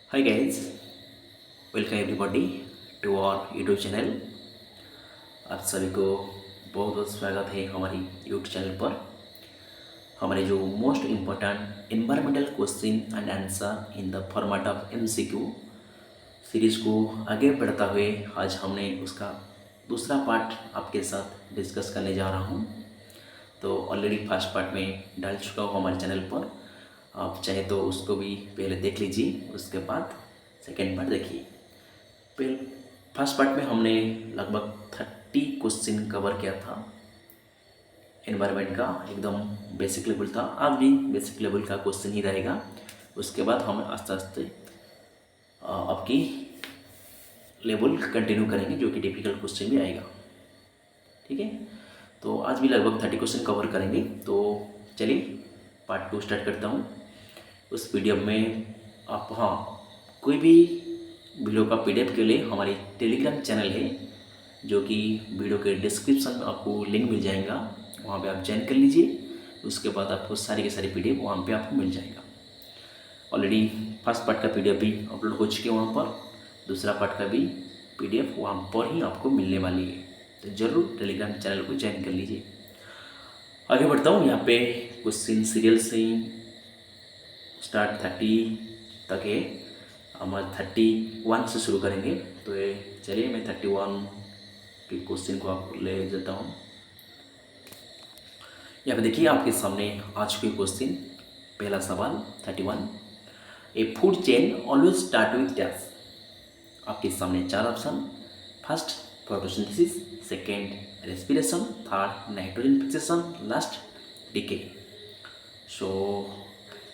Hi guys, welcome everybody to our YouTube channel. आप सभी को बहुत बहुत स्वागत है हमारी यूट्यूब चैनल पर। हमारे जो most important environmental question and answer in the format of MCQ series को आगे बढ़ता हुए आज हमने उसका दूसरा पार्ट आपके साथ डिस्कस करने जा रहा हूँ। तो ऑलरेडी फर्स्ट पार्ट में डाल चुका हूँ हमारे चैनल पर। आप चाहे तो उसको भी पहले देख लीजिए, उसके बाद सेकेंड पार्ट देखिए। पहले फर्स्ट पार्ट में हमने लगभग 30 क्वेश्चन कवर किया था। एनवायरनमेंट का एकदम बेसिक लेवल था, आज भी बेसिक लेवल का क्वेश्चन ही रहेगा। उसके बाद हम आस्ते आस्ते आपकी लेवल कंटिन्यू करेंगे, जो कि डिफिकल्ट क्वेश्चन भी आएगा। ठीक है, तो आज भी लगभग 30 क्वेश्चन कवर करेंगे। तो चलिए पार्ट 2 स्टार्ट करता हूँ। उस पीडीएफ में आप कोई भी वीडियो का पीडीएफ के लिए हमारी टेलीग्राम चैनल है, जो कि वीडियो के डिस्क्रिप्शन में आपको लिंक मिल जाएगा, वहाँ पे आप ज्वाइन कर लीजिए। उसके बाद आपको सारी के सारी पीडीएफ वहाँ पे आपको मिल जाएगा। ऑलरेडी फर्स्ट पार्ट का पीडीएफ भी अपलोड हो चुके हैं वहाँ पर, दूसरा पार्ट का भी पीडीएफ वहाँ पर ही आपको मिलने वाली है। तो ज़रूर टेलीग्राम चैनल को ज्वाइन कर लीजिए। आगे बढ़ता हूँ। यहाँ पे क्वेश्चन सीरियल से स्टार्ट 30 तक है। हम 31 से शुरू करेंगे। तो ये चलिए मैं 31 के क्वेश्चन को आपको ले जाता हूँ। यहाँ पे देखिए आपके सामने आ चुके क्वेश्चन। पहला सवाल 31, ए food chain always start with dash. आपके सामने 4 option. First photosynthesis, second respiration, third nitrogen fixation, last decay. So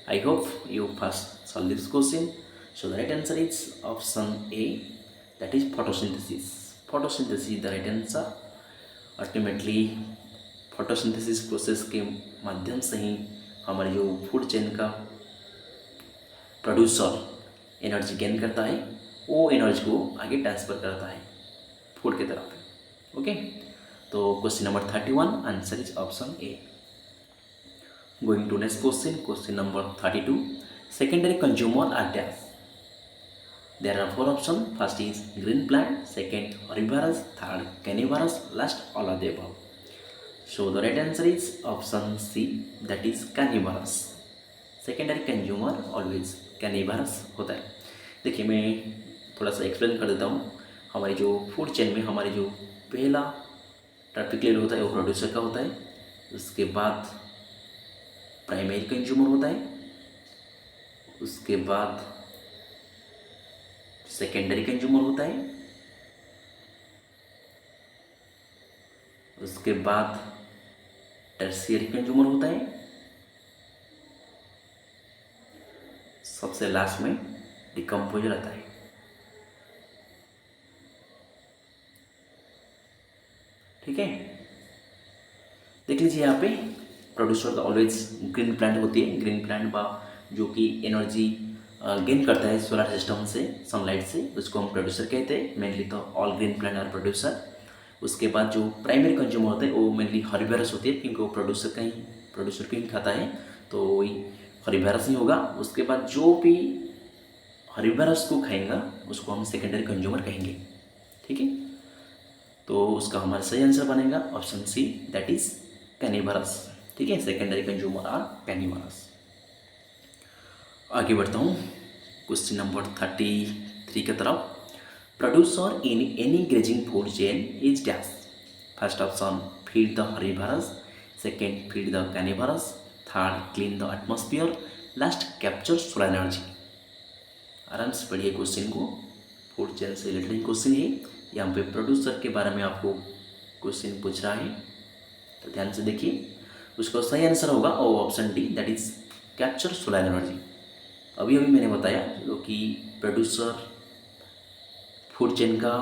I hope you first solve this question. So the right answer is option A, that is photosynthesis. Photosynthesis is the right answer. Ultimately photosynthesis process के माध्यम से ही हमारे जो food chain का producer energy gain करता है, वो energy को आगे ट्रांसफ़र करता है फूड की तरफ। ओके, तो question number 31 answer is option A. Going to next question, question number 32. Secondary consumer are dash. There are 4 options. First is green plant, second herbivorous, third carnivorous, last all of the above. So the right answer is option C, that is carnivorous. Secondary consumer always carnivorous होता है। देखिए मैं थोड़ा सा explain कर देता हूँ। हमारी जो फूड चेन में हमारी जो पहला ट्रैफिक लेयर होता है वो प्रोड्यूसर का होता है। उसके बाद प्राइमरी कंज्यूमर होता है, उसके बाद सेकेंडरी कंज्यूमर होता है, उसके बाद टर्शियरी कंज्यूमर होता है, सबसे लास्ट में डिकम्पोजर आता है। ठीक है, देख लीजिए यहाँ पे प्रोड्यूसर तो ऑलवेज ग्रीन प्लांट होती है। ग्रीन प्लांट बा जो कि एनर्जी गेन करता है सोलर सिस्टम से, सनलाइट से, उसको हम प्रोड्यूसर कहते हैं। मेनली तो all green plant are producer. उसके बाद जो प्राइमरी कंज्यूमर होते हैं वो मेनली हर्बिवरस होती है, क्योंकि वो प्रोड्यूसर को ही खाता है, तो वही हर्बिवरस ही होगा। उसके बाद जो भी हर्बिवरस को खाएंगा उसको हम सेकेंडरी कंज्यूमर कहेंगे। ठीक है, तो उसका हमारा सही आंसर बनेगा ऑप्शन सी, दैट इज कैनिवरस। ठीक है, सेकेंडरी कंज्यूमर आर कैनिवरस। आगे बढ़ता हूँ क्वेश्चन नंबर 33 की तरफ। Producer in any grazing food chain is dash. First option feed the herbivores, second feed the carnivores, third clean the atmosphere, last capture solar energy. आराम से पढ़िए क्वेश्चन को, food chain से रिलेटेड क्वेश्चन है। यहाँ पे प्रोड्यूसर के बारे में आपको क्वेश्चन पूछ रहा है, तो ध्यान से देखिए। उसका सही आंसर होगा और option D, that is capture solar energy. अभी मैंने बताया जो कि प्रोड्यूसर फूड चेन का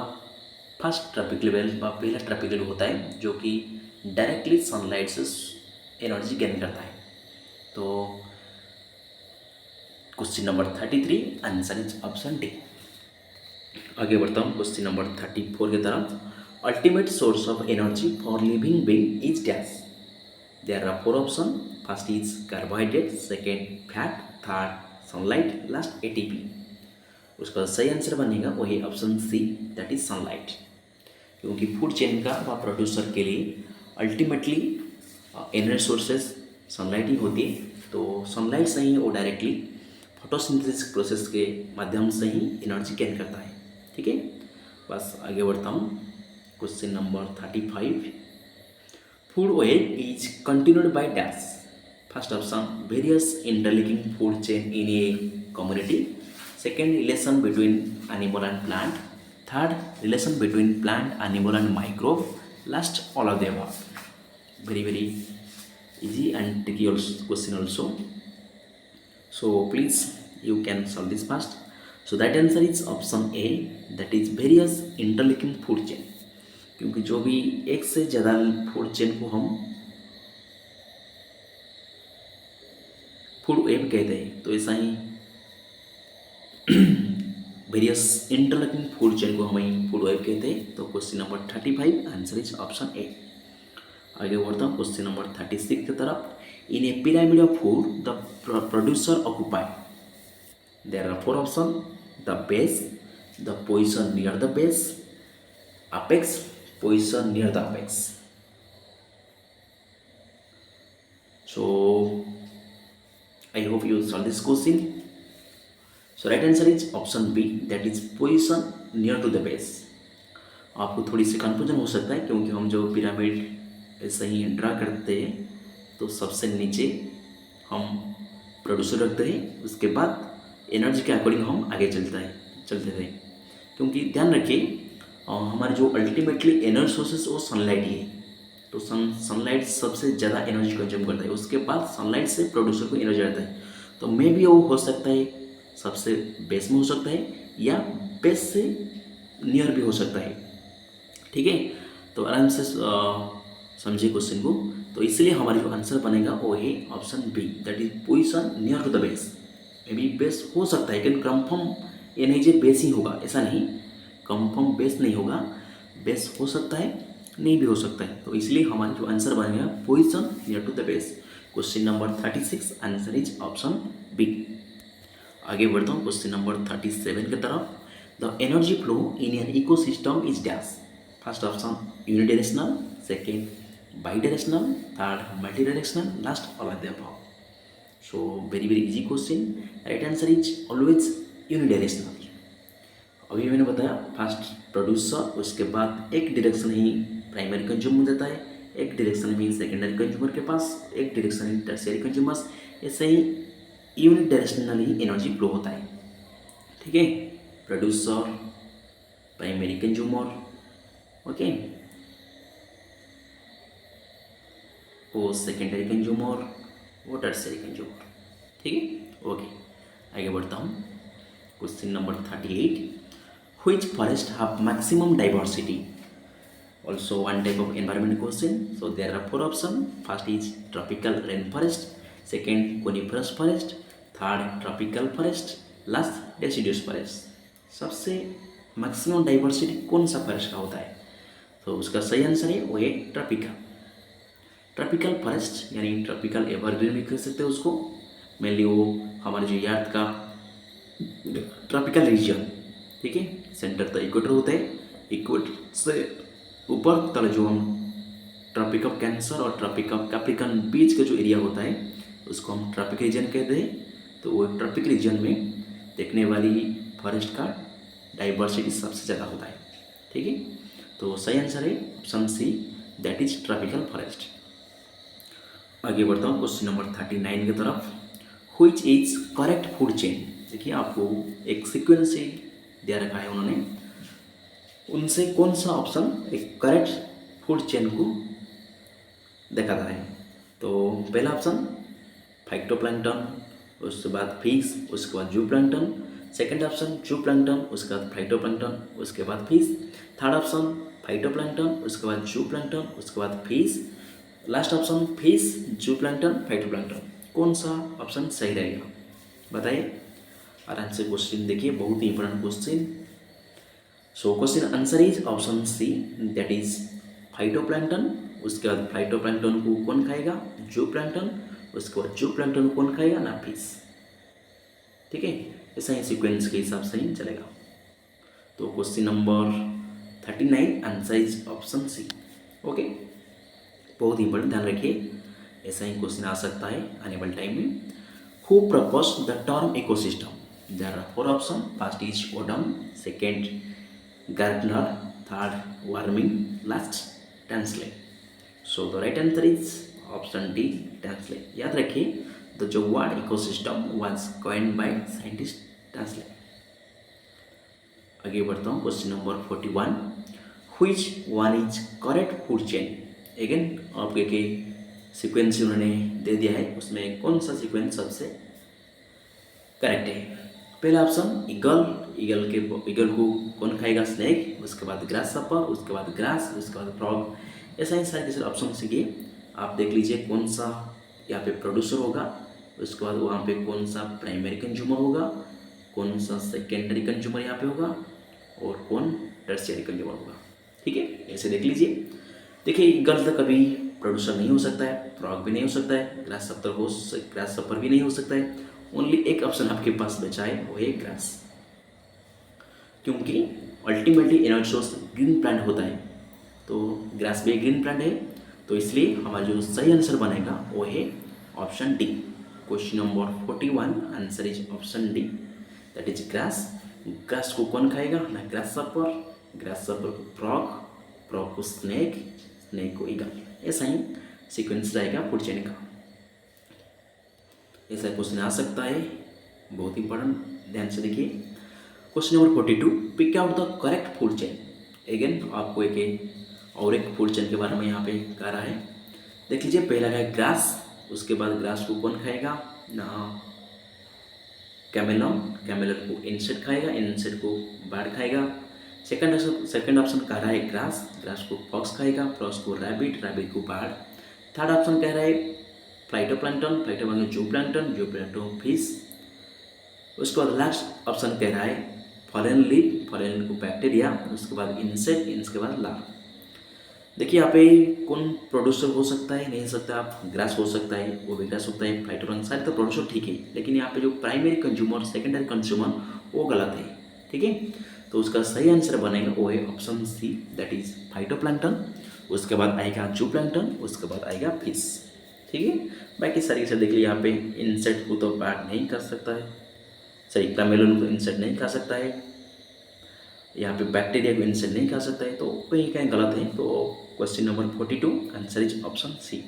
फर्स्ट ट्रैफिक लेवल व पहला ट्रैफिक लेवल होता है, जो कि डायरेक्टली सनलाइट से एनर्जी गेन करता है। तो question number 33 answer is option D. आगे बढ़ता हूँ क्वेश्चन नंबर 34 की तरफ। Ultimate source of energy for living being is dash. There are 4 option. First is carbohydrate, second fat, third sunlight, last ATP. उसका सही आंसर बनेगा वही option C, that is sunlight. क्योंकि फूड चेन का व producer के लिए अल्टीमेटली एनर्जी सोर्सेस सनलाइट ही होती है। तो सनलाइट से ही वो डायरेक्टली फोटोसिंथेसिस प्रोसेस के माध्यम से ही एनर्जी गेन करता है। ठीक है, बस आगे बढ़ता हूँ। Question number 35, food web is continued by dash. First option various interlinking food chain in a community, second relation between animal and plant, third relation between plant animal and microbe, last all of the above. very very easy and tricky also question also, so please you can solve this fast. So that answer is option A, that is various interlinking food chain। क्योंकि जो भी एक से ज़्यादा food chain को हम food web कहते हैं, तो ऐसा ही वेरियस इंटरलिंकिंग फूड चेन को हम फूड वेब कहते हैं। तो question number 35 answer is option A. आगे बढ़ता हूँ क्वेश्चन नंबर 36 की तरफ। In a pyramid of food the producer occupy, there are four option, the base, the position near the base, apex, position near the apex. So I hope you solve this question. So right answer is option B, that is position near to the base. आपको थोड़ी सी confusion हो सकता है क्योंकि हम जो pyramid ऐसे ही draw करते हैं तो सबसे नीचे हम प्रोड्यूसर रखते हैं, उसके बाद एनर्जी के अकॉर्डिंग हम आगे चलते थे। क्योंकि ध्यान रखिए हमारे जो अल्टीमेटली एनर्जी सोर्सेस वो सनलाइट ही है। तो सनलाइट सबसे ज़्यादा एनर्जी कंज्यूम करता है, उसके बाद सनलाइट से प्रोड्यूसर को एनर्जी आता है। तो मे भी वो हो सकता है सबसे बेस में हो सकता है या बेस से नियर भी हो सकता है। ठीक है, तो आराम से समझिए क्वेश्चन को। तो इसलिए हमारा जो आंसर बनेगा वो है option B, that is position near to the base. May be base हो सकता है लेकिन कंफर्म ये नहीं जो बेस ही होगा, ऐसा नहीं, कंफर्म बेस नहीं होगा, बेस हो सकता है नहीं भी हो सकता है। तो इसलिए हमारा जो आंसर बनेगा position near to the base. Question number 36 answer is option B. आगे बढ़ता हूँ क्वेश्चन नंबर 37 की तरफ। The energy flow in an ecosystem is dash. First option unidirectional, second bidirectional, third multidirectional, last all of the above. So very easy question, right answer is always unidirectional। अभी मैंने बताया first producer, उसके बाद एक direction ही primary consumer देता है, एक direction में सेकेंडरी कंज्यूमर के पास, एक डायरेक्शन ही टर्शियरी कंज्यूमर्स, ऐसे ही यूनिट डायरेक्शनल ही एनर्जी फ्लो होता है। ठीक है, प्रोड्यूसर, प्राइमरी कंज्यूमर, ओके, वो सेकेंडरी कंज्यूमर, वो टर्शियरी कंज्यूमर। ठीक है, ओके, आगे बढ़ता हूँ। Question number 38, which forest have maximum diversity. Also one type of environment question. So there are four option. First is tropical rain forest, second coniferous forest, third tropical forest, last deciduous forest. सबसे maximum diversity कौन सा forest का होता है? तो उसका सही answer है वो है ट्रॉपिकल। ट्रॉपिकल फॉरेस्ट यानी ट्रॉपिकल एवरग्रीन भी कह सकते हैं उसको। मेनली वो हमारे जो अर्थ का ट्रॉपिकल रीजन, ठीक है, सेंटर तो इक्वेटर होता है, इक्वेटर से ऊपर तक जो हम ट्रॉपिक ऑफ कैंसर और ट्रॉपिक ऑफ कैप्रिकन बीच का जो एरिया होता है उसको हम ट्रॉपिक रीजन कहते हैं। तो वो ट्रॉपिक रीजन में देखने वाली फॉरेस्ट का डाइवर्सिटी सबसे ज़्यादा होता है। ठीक है, तो सही आंसर है option C, that is tropical forest. आगे बढ़ता हूँ क्वेश्चन नंबर 39 की तरफ। Which is correct food chain. देखिए आपको एक सीक्वेंस से दिया रखा है उन्होंने, उनसे कौन सा ऑप्शन एक करेक्ट फूड चेन को दिखाता है। तो पहला ऑप्शन फाइटोप्लैंक्टन, उसके बाद फिश, उसके बाद जूप्लैंक्टन, सेकंड ऑप्शन जूप्लैंक्टन, उसके बाद फाइटोप्लैंक्टन, उसके बाद फिश, थर्ड ऑप्शन फाइटोप्लैंक्टन, उसके बाद जूप्लैंक्टन, उसके बाद fish, last option fish, जूप्लैंक्टन, phytoplankton. कौन सा ऑप्शन सही रहेगा बताइए। आराम से क्वेश्चन देखिए, बहुत ही important question. So question answer is option C, that is phytoplankton. उसके बाद फाइटोप्लैंक्टन को कौन खाएगा? जूप्लैंक्टन। उसके बाद जूप्लैंक्टन को कौन खाएगा? ना फिश। ठीक है, ऐसा ही सीक्वेंस के हिसाब से ही चलेगा। तो question number 39 answer is option C. Okay, बहुत इंपॉर्टेंट, ध्यान रखिए, ऐसा ही क्वेश्चन आ सकता है आने वाले टाइम में। Who propose the term ecosystem? There are four option. First is Odum, second Gardner, third Warming, last Tansley. So the right answer is option D, Tansley. याद रखिए, द जो word ecosystem was coined by scientist Tansley. आगे बढ़ता हूँ, question number 41, which one is correct food chain? Again आपके के sequence उन्होंने दे दिया है, उसमें कौन सा सीक्वेंस सबसे करेक्ट है? पहला ऑप्शन ईगल, ईगल को कौन खाएगा? स्नेक। उसके बाद ग्रास सपर, उसके बाद ग्रास, उसके बाद फ्रॉग। ऐसा ही सारे के ऑप्शन से आप देख लीजिए कौन सा यहाँ पे प्रोड्यूसर होगा, उसके बाद वहाँ पे कौन सा प्राइमरी कंज्यूमर होगा, कौन सा सेकेंडरी कंज्यूमर यहाँ पे होगा, और कौन टर्शियरी कंज्यूमर होगा। ठीक है, ऐसे देख लीजिए। देखिए, ईगल तो कभी प्रोड्यूसर नहीं हो सकता है, फ्रॉग भी नहीं हो सकता है, ग्रास सपर भी नहीं हो सकता है। ओनली एक ऑप्शन आपके पास बचा है, वो है ग्रास, क्योंकि ultimately energy source green plant होता है, तो ग्रास भी एक ग्रीन प्लांट है, तो इसलिए हमारा जो सही आंसर बनेगा वो है option D. Question number 41 answer is option D, that is grass. Grass को कौन खाएगा? ना ग्रास सपर को फ्रॉग, फ्रॉग को स्नेक, स्नेक को ईगल। ऐसा ही सीक्वेंस रहेगा फूड चेन का। ऐसा क्वेश्चन आ सकता है, बहुत इंपॉर्टेंट, ध्यान से देखिए। Question number 42, pick out the correct food chain. Again आपको एक और एक फूड चेन के बारे में यहाँ पे कह रहा है। देख लीजिए, पहला है ग्रास, उसके बाद ग्रास को कौन खाएगा? ना कैमेलॉन, कैमेलॉन को इंसेक्ट खाएगा, इंसेक्ट को बर्ड खाएगा। सेकंड ऑप्शन कह रहा है ग्रास, ग्रास को फॉक्स खाएगा, फॉक्स को रैबिट, रैबिट को बर्ड। थर्ड ऑप्शन कह रहा है फ्लाइटोप्लैंक्टन, फ्लाइटोप्लैंक्टन जूप्लैंक्टन, जूप्लैंक्टन फिश। उसके बाद लास्ट ऑप्शन कह रहा है फॉरेन लीफ, फॉरेन को बैक्टीरिया, उसके बाद इंसेक्ट, इसके बाद लार्वा। देखिए, यहाँ पे कौन प्रोड्यूसर हो सकता है? नहीं सकता। आप ग्रास हो सकता है, वो भी ग्रास होता है, फ्लाइटोप्लैंक्टन सारे तो प्रोड्यूसर ठीक है, लेकिन यहाँ पे जो प्राइमरी कंज्यूमर, सेकेंडरी कंज्यूमर, वो गलत है। ठीक है, तो उसका सही आंसर बनेगा वो है option C, that is phytoplankton. उसके बाद आएगा जूप्लैंक्टन, उसके बाद आएगा फिश। ठीक है, बाकी सारी से देख लीजिए, यहाँ पे इंसेक्ट को तो बैट नहीं कर सकता है, सही, कैमेलॉन को इंसेक्ट नहीं खा सकता है, यहाँ पे बैक्टीरिया को इंसेक्ट नहीं खा सकता है, तो कहीं कहीं गलत है। तो question number 42 answer is option C.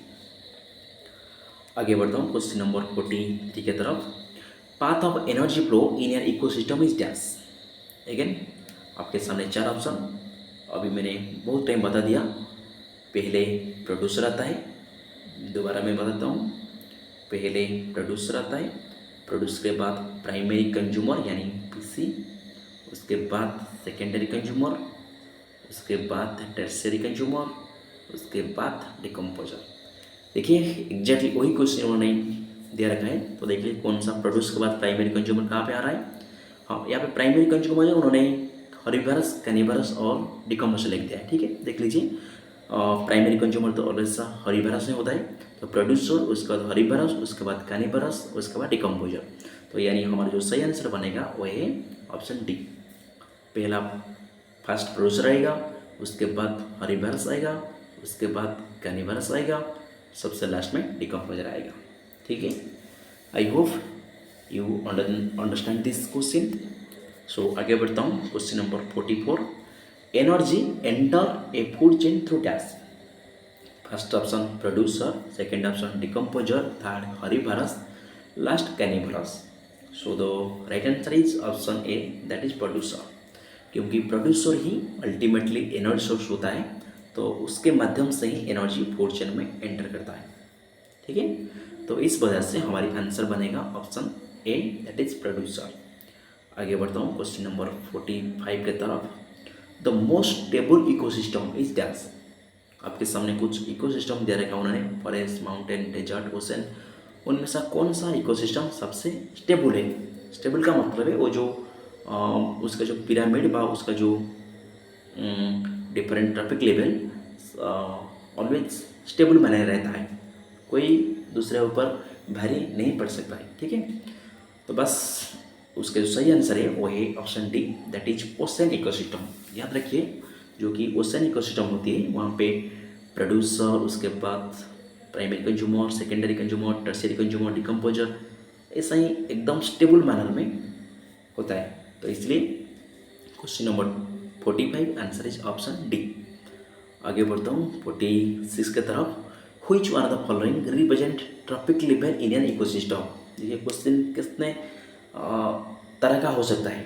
आगे बढ़ता हूँ क्वेश्चन नंबर 43 की तरफ। Path of energy flow in an ecosystem is dash. Again आपके सामने चार ऑप्शन, अभी मैंने बहुत टाइम बता दिया। पहले प्रोड्यूसर आता है, दोबारा मैं बताता हूँ। पहले प्रोड्यूसर आता है, प्रोड्यूसर के बाद प्राइमरी कंज्यूमर यानी पीसी, उसके बाद सेकेंडरी कंज्यूमर, उसके बाद टर्शियरी कंज्यूमर, उसके बाद डिकम्पोजर। देखिए, एग्जैक्टली वही क्वेश्चन उन्होंने दे रखा है, तो देखिए कौन सा प्रोड्यूस के बाद प्राइमरी कंज्यूमर कहाँ पे आ रहा है। हाँ, यहाँ पे प्राइमरी कंज्यूमर है, उन्होंने हर्बीवरस, कैनिवरस और डिकम्पोजर लिख दिया है। ठीक है, देख लीजिए, प्राइमरी कंज्यूमर तो ऑलवेज हर्बीवरस में होता है, तो प्रोड्यूसर, उसके बाद हर्बीवरस, उसके बाद कैनिवरस, उसके बाद डिकम्पोजर। तो यानी हमारा जो सही आंसर बनेगा वो है ऑप्शन डी। पहला फर्स्ट प्रोड्यूसर आएगा, उसके बाद हर्बीवरस आएगा, उसके बाद कैनिवरस आएगा, सबसे लास्ट में डिकम्पोजर आएगा। ठीक है, I hope you understand this question. So आगे बढ़ता हूँ, question number 44, energy enter a food chain through dash. First option producer, second option decomposer, third herbivores, last carnivores. So the right answer is option A, that is producer, क्योंकि producer ही ultimately energy source होता है, तो उसके माध्यम से ही energy food chain में एंटर करता है। ठीक है, तो इस वजह से हमारी आंसर बनेगा option A, that is producer. आगे बढ़ता हूँ क्वेश्चन नंबर 45 के तरफ। The most stable ecosystem is dash. आपके सामने कुछ इकोसिस्टम दे रखा उन्होंने, फॉरेस्ट, माउंटेन, डेजर्ट, ओशन। उनमें से कौन सा इकोसिस्टम सबसे स्टेबल है? स्टेबल का मतलब है वो जो उसका जो पिरामिड बा, उसका जो different traffic level always stable बना रहता है, कोई दूसरे ऊपर भारी नहीं पड़ सकता है। ठीक है, तो बस उसका जो सही आंसर है वो है option D, that is ocean ecosystem. याद रखिए, जो कि ओशन इकोसिस्टम होती है वहाँ पे प्रोड्यूसर, उसके बाद primary consumer, secondary consumer, tertiary consumer, decomposer, ऐसा ही एकदम स्टेबल मैनर में होता है। तो इसलिए question number 45 answer is option D. आगे बढ़ता हूँ 46 की तरफ। Which one of the following represent trophic level in an ecosystem. देखिए क्वेश्चन कितने तरह का हो सकता है।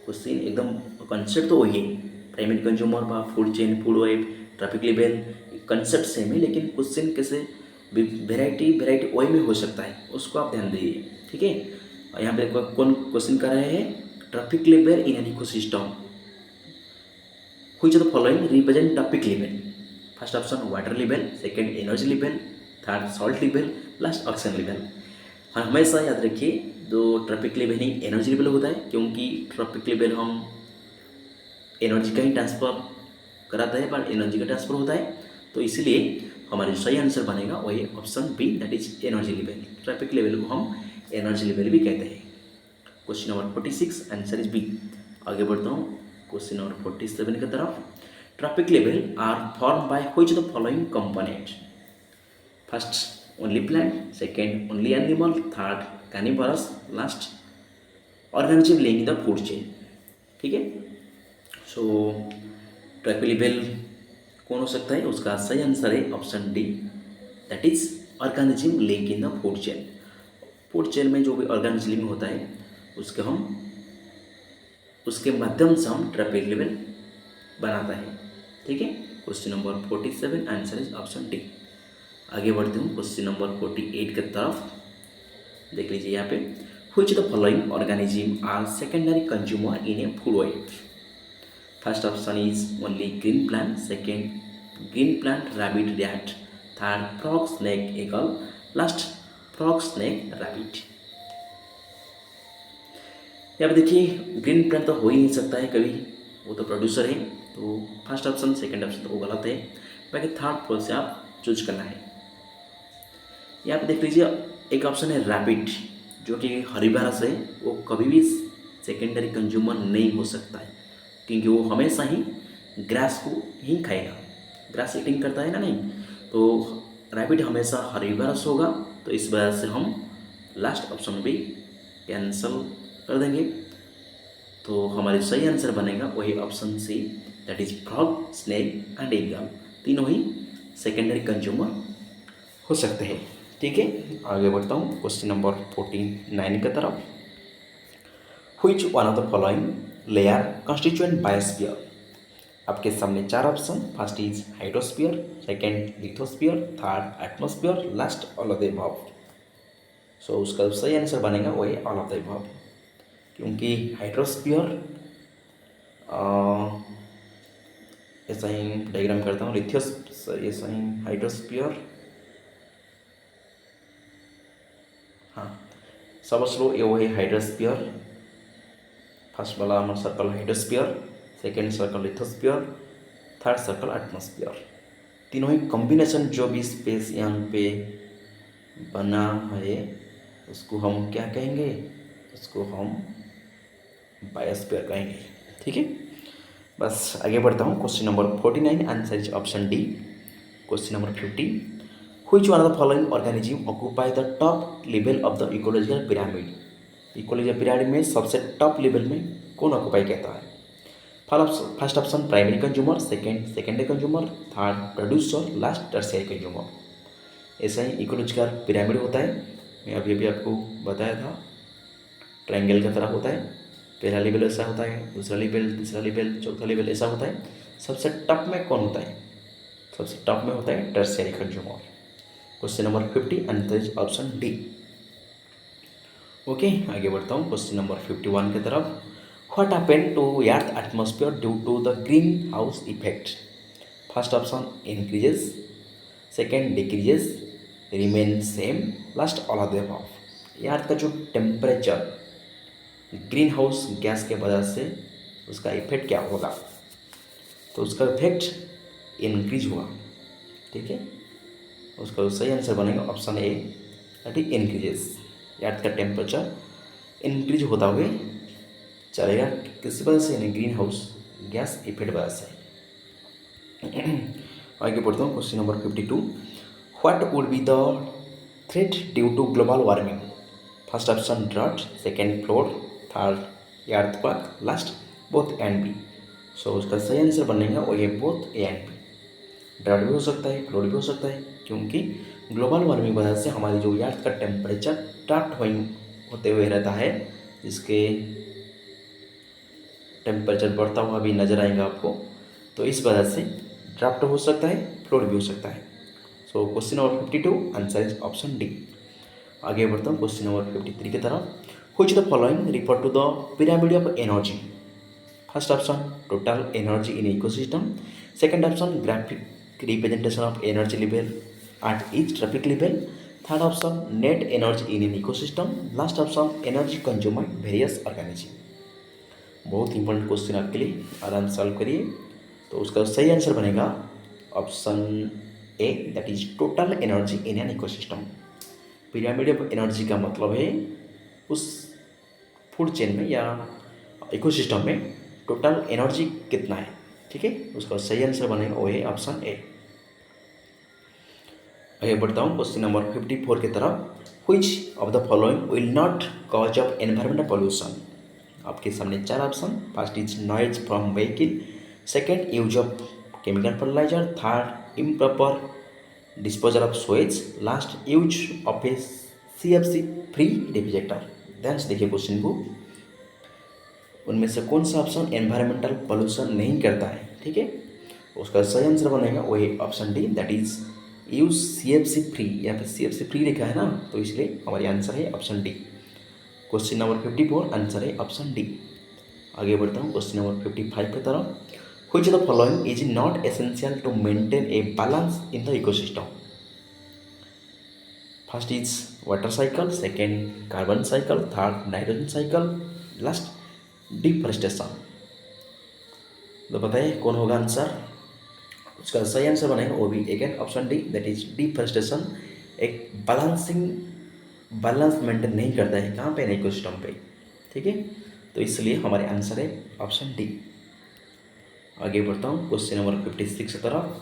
क्वेश्चन एकदम कंसेप्ट तो वही है, प्राइमरी कंज्यूमर बा food chain, food web, traffic level, concept same है, लेकिन क्वेश्चन कैसे वेराइटी वे में हो सकता है उसको आप ध्यान दीजिए। ठीक है, यहाँ पे कौन क्वेश्चन कर रहे हैं, traffic level in an ecosystem, which of the following represent traffic level. First option water level, second energy level, third salt level, last oxygen level. हाँ, हमेशा याद रखिए जो ट्रैफिक लेवल ही एनर्जी लेवल होता है, क्योंकि ट्रैफिक लेवल हम energy का ही ट्रांसफर कराता है, पर एनर्जी का ट्रांसफर होता है, तो इसलिए हमारा जो सही आंसर बनेगा वही option B, that is energy level. Trophic level को हम एनर्जी लेवल भी कहते हैं। Question number 46 answer is B. आगे बढ़ता हूँ क्वेश्चन नंबर 47 की तरफ। Trophic level are form by which the following component. First only plant, second only animal, third carnivores, last organism link the food chain. ठीक है, सो ट्रैफिक लेवल कौन हो सकता है, उसका सही आंसर है option D, that is organism link in the food chain. Food chain में जो भी ऑर्गेनिज्म होता है उसके माध्यम से हम ट्रैफिक लेवल बनाता है। ठीक है, question number 47 answer is option D. आगे बढ़ते हूँ क्वेश्चन नंबर 48 की तरफ। देख लीजिए यहाँ पे, which the following organism are secondary consumer in a food web. First option is only green plant, second green plant rabbit rat, third frog snake eagle, last frog snake rabbit. यहाँ पे देखिए green plant तो हो ही नहीं सकता है कभी, वो तो प्रोड्यूसर है, तो फर्स्ट ऑप्शन सेकंड ऑप्शन तो वो गलत है, बाकी थर्ड फोर्थ से आप चूज करना है। यहाँ पे देख लीजिए एक ऑप्शन है रैबिट, जो कि हरिबारस है, वो कभी भी सेकेंडरी कंज्यूमर नहीं हो सकता है, क्योंकि वो हमेशा ही ग्रास को ही खाएगा, ग्रास ईटिंग करता है ना, नहीं, तो रैबिट हमेशा हरिबारस होगा, तो इस वजह से हम लास्ट ऑप्शन भी कैंसल कर देंगे। तो हमारे सही आंसर बनेगा वही option C, that is frog, snake and eagle. तीनों ही सेकेंडरी कंज्यूमर हो सकते हैं। ठीक है, आगे बढ़ता हूँ क्वेश्चन नंबर 49 की तरफ। Which one of the following layer constituent biosphere. आपके सामने चार option, first is hydrosphere, second lithosphere, third atmosphere, last all of the above. So उसका सही आंसर बनेगा वही ऑल ऑफ द अबव, क्योंकि हाइड्रोस्फीयर ऐसा ही डायग्राम करता हूँ, लिथियस ऐसा ही हाइड्रोस्फीयर, हाँ सब स्लो ये वही हाइड्रोस्फीयर, फर्स्ट वाला हमारा circle hydrosphere, second circle lithosphere, third circle atmosphere. तीनों ही कॉम्बिनेशन जो भी स्पेस यहाँ पे बना है उसको हम क्या कहेंगे, उसको हम बायोस्फीयर कहेंगे। ठीक है, बस आगे बढ़ता हूँ question number 49 answer is option D. Question number 50, which one of the following organism occupy the top level of the ecological pyramid. Ecological pyramid में सबसे टॉप लेवल में कौन ऑक्यूपाई करता है। First option primary consumer, second secondary consumer, third producer, last tertiary consumer. ऐसा ही ecological pyramid होता है, मैं अभी अभी आपको बताया था, ट्रायंगल की तरह होता है। पहला लेवल ऐसा होता है, दूसरा लेवल, तीसरा लेवल, चौथा लेवल ऐसा होता है। सबसे टॉप में कौन होता है, सबसे टॉप में होता है tertiary consumer. Question number 50 answer is option D. Okay, आगे बढ़ता हूँ क्वेश्चन नंबर 51 की तरफ। What happened to earth atmosphere due to the green house effect. First option increases, second decreases, remain same, last all of the above. Earth का जो temperature green house gas के वजह से उसका इफेक्ट क्या होगा, तो उसका इफेक्ट इंक्रीज हुआ। ठीक है, उसका सही आंसर बनेगा option A, that is increases. Earth का टेम्परेचर इंक्रीज होता हुए चलेगा, किस वजह से, यानी ग्रीन हाउस गैस इफेक्ट वजह से। आगे बढ़ता हूँ, question number 52, what would be the threat due to global warming? First option drought, second flood, third earthquake, last both and B. So उसका सही आंसर बनेगा वो ये both A and B. Drought भी हो सकता है, फ्लोड भी हो सकता है, क्योंकि ग्लोबल वार्मिंग वजह से हमारी जो अर्थ का टेम्परेचर ड्राफ्ट होते हुए रहता है, जिसके टेम्परेचर बढ़ता हुआ भी नजर आएगा आपको, तो इस वजह से ड्राफ्ट हो सकता है, फ्लोड भी हो सकता है। So question number 52 answer is option D. आगे बढ़ता हूँ क्वेश्चन नंबर 53 की तरफ। Which the following refer to the pyramid of energy? First option total energy in ecosystem, second option graphic representation of energy level at each trophic level, third option net energy in an ecosystem, last option energy consumer various organism. बहुत important question आपके लिए, आराम से solve करिए। तो उसका सही answer बनेगा option A, that is total energy in an ecosystem. Pyramid of energy का मतलब है उस फूड चेन में या इकोसिस्टम में टोटल एनर्जी कितना है, ठीक है। उसका सही आंसर बनेगा वो है ऑप्शन ए। आगे बढ़ता हूँ क्वेश्चन नंबर 54 की तरफ। Which of the following will not cause of environmental pollution? आपके सामने चार option. First is noise from vehicle, second use of chemical fertiliser, third improper disposal of sewage, last use of a CFC free refrigerator. ध्यान से देखिए question को, उनमें से कौन सा ऑप्शन एनवायरमेंटल पॉल्यूशन नहीं करता है, ठीक है। उसका सही आंसर बनेगा वही option D, that is use CFC free. यहाँ पे CFC फ्री लिखा है ना, तो इसलिए हमारी आंसर है option D. Question number 54 answer है ऑप्शन डी। आगे बढ़ता हूँ क्वेश्चन नंबर 55 की तरफ। Which the following is not essential to maintain a balance in the ecosystem? First is water cycle, second carbon cycle, third nitrogen cycle, last deforestation. तो बताइए कौन होगा आंसर? उसका सही आंसर बनेगा वो भी again option D, that is deforestation. एक बैलेंस मेंटेन नहीं करता है, कहाँ पे, इकोसिस्टम पे, ठीक है। तो इसलिए हमारे आंसर है ऑप्शन डी। आगे बढ़ता हूँ क्वेश्चन नंबर 56 की तरफ।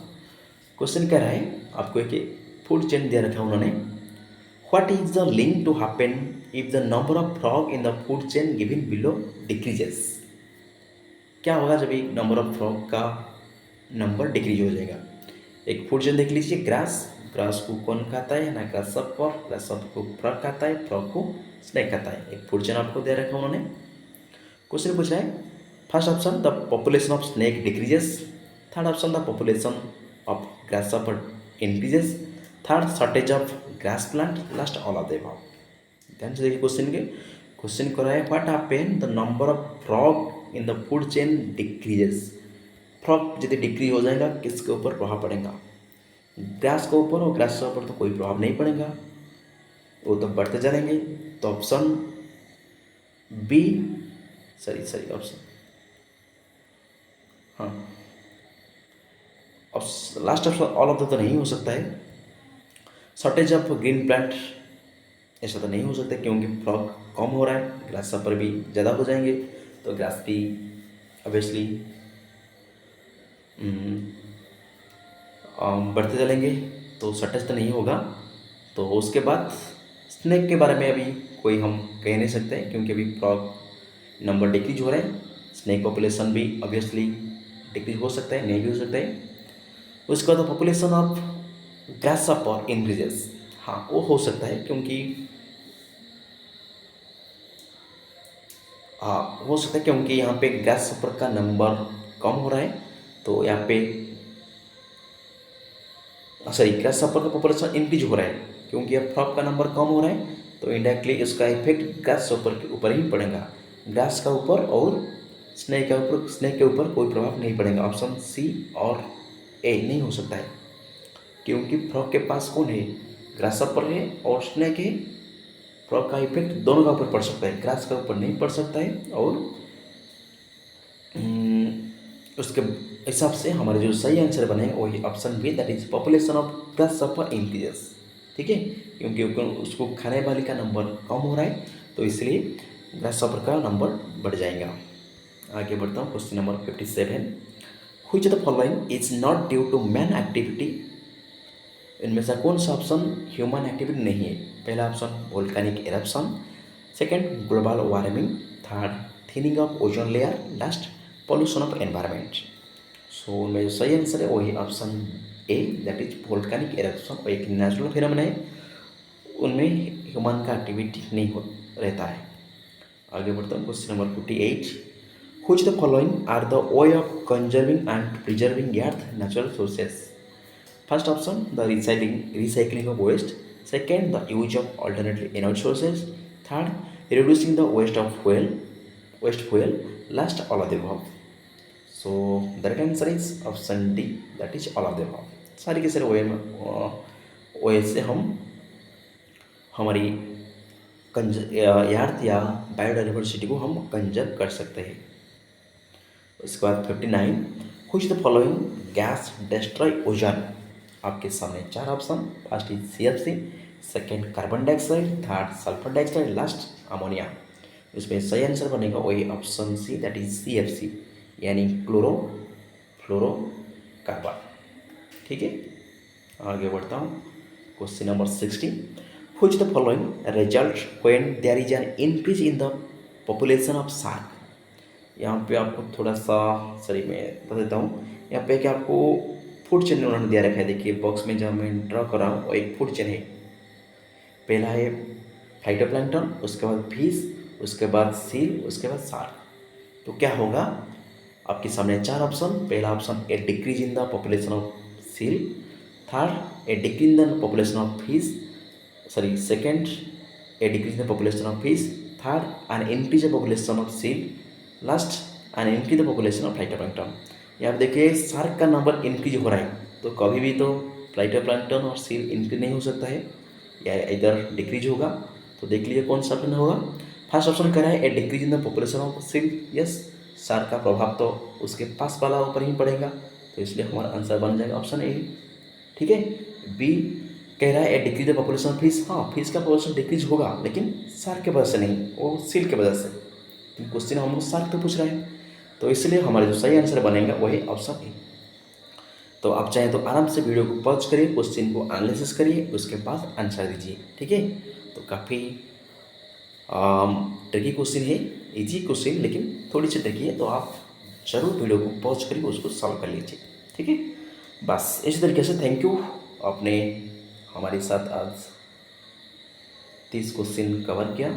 क्वेश्चन कह रहा है, आपको एक फूड चेन दे रखा है उन्होंने। What is the link to happen if the number of frog in the food chain given below decreases? क्या होगा जब एक नंबर ऑफ फ्रॉग का नंबर डिक्रीज हो जाएगा? एक फूड चेन देख लीजिए, ग्रास को कौन खाता है ना, ग्रास को फ्रॉग खाता है, फ्रॉग को स्नेक खाता है। एक फूड चेन आपको दे रखा है उन्होंने, क्वेश्चन पूछ रहा है। First option the population of snake decreases, third option the population of grasshopper increases, third shortage of grass plant, last all of the above. ध्यान से देखिए क्वेश्चन के, क्वेश्चन कर रहा है what happen the number of frog in the food chain decreases. Frog यदि decrease हो जाएगा किसके ऊपर प्रभाव पड़ेगा? ग्रास के ऊपर, और ग्रास के ऊपर तो कोई प्रभाव नहीं पड़ेगा, वो तो बढ़ते जाएंगे। तो ऑप्शन बी, सॉरी ऑप्शन, हाँ, अब last option all of the तो नहीं हो सकता है। शॉर्टेज ऑफ ग्रीन प्लांट ऐसा तो नहीं हो सकता, क्योंकि फ्रॉग कम हो रहा है, ग्रास पर भी ज़्यादा हो जाएंगे, तो ग्रास भी ऑब्वियसली बढ़ते चलेंगे, तो शॉर्टेज तो नहीं होगा। तो उसके बाद स्नेक के बारे में अभी कोई हम कह नहीं सकते, क्योंकि अभी फ्रॉग नंबर डिक्रीज हो रहा है, स्नेक पॉपुलेशन भी ऑब्वियसली डिक्रीज हो सकता है, नहीं भी हो सकता है। उसके बाद पॉपुलेशन ऑफ ग्रासहॉपर इंक्रीजेस, हाँ वो हो सकता है, क्योंकि हाँ हो सकता है, क्योंकि यहाँ पे ग्रासहॉपर का नंबर कम हो रहा है, तो यहाँ पे सॉरी ग्रासहॉपर का पॉपुलेशन इंक्रीज हो रहा है, क्योंकि अब फ्रॉग का नंबर कम हो रहा है, तो इनडायरेक्टली इसका इफेक्ट ग्रासहॉपर के ऊपर ही पड़ेगा। ग्रास का ऊपर और स्नेक के ऊपर कोई प्रभाव नहीं पड़ेगा। ऑप्शन सी और ए नहीं हो सकता है, क्योंकि फ्रॉग के पास कौन है, ग्रासहॉपर है और स्नेक है। फ्रॉग का इफेक्ट दोनों का ऊपर पड़ सकता है, ग्रास का ऊपर नहीं पड़ सकता है। और उसके हिसाब से हमारे जो सही आंसर बने वही option B, that is population of grasshopper increases, ठीक है, क्योंकि उसको खाने वाले का नंबर कम हो रहा है, तो इसलिए ग्रासहॉपर का नंबर बढ़ जाएगा। आगे बढ़ता हूँ, question number 57, which of the following is not due to man activity. इनमें से कौन सा ऑप्शन ह्यूमन एक्टिविटी नहीं है? पहला option volcanic eruption, second global warming, third thinning of ozone layer, last pollution of environment. So उनमें जो सही आंसर है वो है option A, that is volcanic eruption. और एक नेचुरल फिनोमेना है, उनमें ह्यूमन का एक्टिविटी नहीं हो रहता है। आगे बढ़ता हूँ, question number 58, which the following are the way of conserving and preserving earth natural sources. First option the recycling of waste, second the use of alternative energy sources, third reducing the waste fuel, last all of the above. So the right answer is option D, that is all of the above. सारी के सारे वे से हम हमारी अर्थ या biodiversity को हम conserve कर सकते हैं। उसके बाद 59, which the following gas destroy ozone. आपके सामने चार option, first is CFC, second carbon dioxide, third sulphur dioxide, last ammonia. इसमें सही आंसर बनेगा वही option C, that is CFC, यानी फ्लोरोकार्बन। ठीक है, आगे बढ़ता हूँ, question number 60, which the following result when there is an increase in the population of shark. यहाँ पे आपको थोड़ा सा मैं बता देता हूँ। यहाँ पे कि आपको फूड चेन उन्होंने दिया रखा है। देखिए बॉक्स में जहाँ मैं ड्रॉ कर रहा हूँ वो एक फूड चेन है। पहला है फाइटोप्लैंक्टन, उसके बाद फिश, उसके बाद सील, उसके बाद शार्क। तो क्या होगा, आपके सामने चार ऑप्शन। पहला option A decrease in the population of seal, third A decrease in the population of fish, second A decrease in the population of fish, third an increase the population of seal, last an increase the population of phytoplankton. यहाँ देखिए shark का number increase हो रहा है, तो कभी भी तो फाइटोप्लैंक्टन और सील इंक्रीज नहीं हो सकता है, या इधर डिक्रीज होगा। तो देख लीजिए कौन सा ऑप्शन होगा। फर्स्ट ऑप्शन कह रहा है a decrease in the population of seal. Yes, shark का प्रभाव तो उसके पास वाला ऊपर ही पड़ेगा, तो इसलिए हमारा आंसर बन जाएगा ऑप्शन ए। ठीक है, बी कह रहा है a decrease the population of fish. हाँ, फिश का पॉपुलेशन डिक्रीज होगा, लेकिन शार्क के वजह से नहीं, वो सील के वजह से। क्वेश्चन हम शार्क पे पूछ रहे हैं, तो इसलिए हमारा जो सही आंसर बनेगा वो है ऑप्शन ए। तो आप चाहें तो आराम से वीडियो को पॉज करिए, क्वेश्चन को एनालिसिस करिए, उसके बाद आंसर दीजिए। ठीक है, तो काफ़ी ट्रिकी क्वेश्चन है, इजी क्वेश्चन लेकिन थोड़ी सी ट्रिकी है, तो आप जरूर वीडियो को पॉज करिए, उसको सॉल्व कर लीजिए। ठीक है, बस इसी तरीके से थैंक यू, आपने हमारे साथ आज 30 क्वेश्चन कवर किया।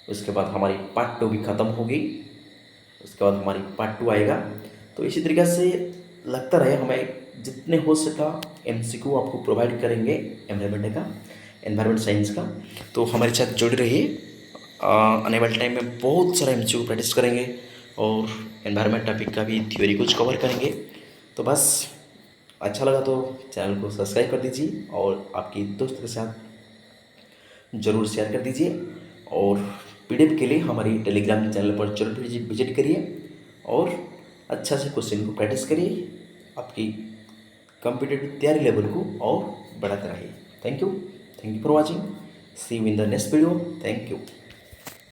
उसके बाद हमारी पार्ट 2 भी ख़त्म होगी, उसके बाद हमारी पार्ट 2 आएगा। तो इसी तरीके से लगता रहे, हमें जितने हो सका MCQ आपको प्रोवाइड करेंगे एनवायरमेंट साइंस का। तो हमारे साथ जुड़े रहिए, आने वाले टाइम में बहुत सारा MCQ प्रैक्टिस करेंगे और एनवायरमेंट टॉपिक का भी थ्योरी कुछ कवर करेंगे। तो बस अच्छा लगा तो चैनल को सब्सक्राइब कर दीजिए और आपकी दोस्त के साथ ज़रूर शेयर कर दीजिए। और PDF के लिए हमारी टेलीग्राम चैनल पर जरूर विजिट करिए और अच्छा से क्वेश्चन को प्रैक्टिस करिए, आपकी कॉम्पिटिटिव तैयारी लेवल को और बढ़ाते रहिए। Thank you for watching, see you in the next video. Thank you.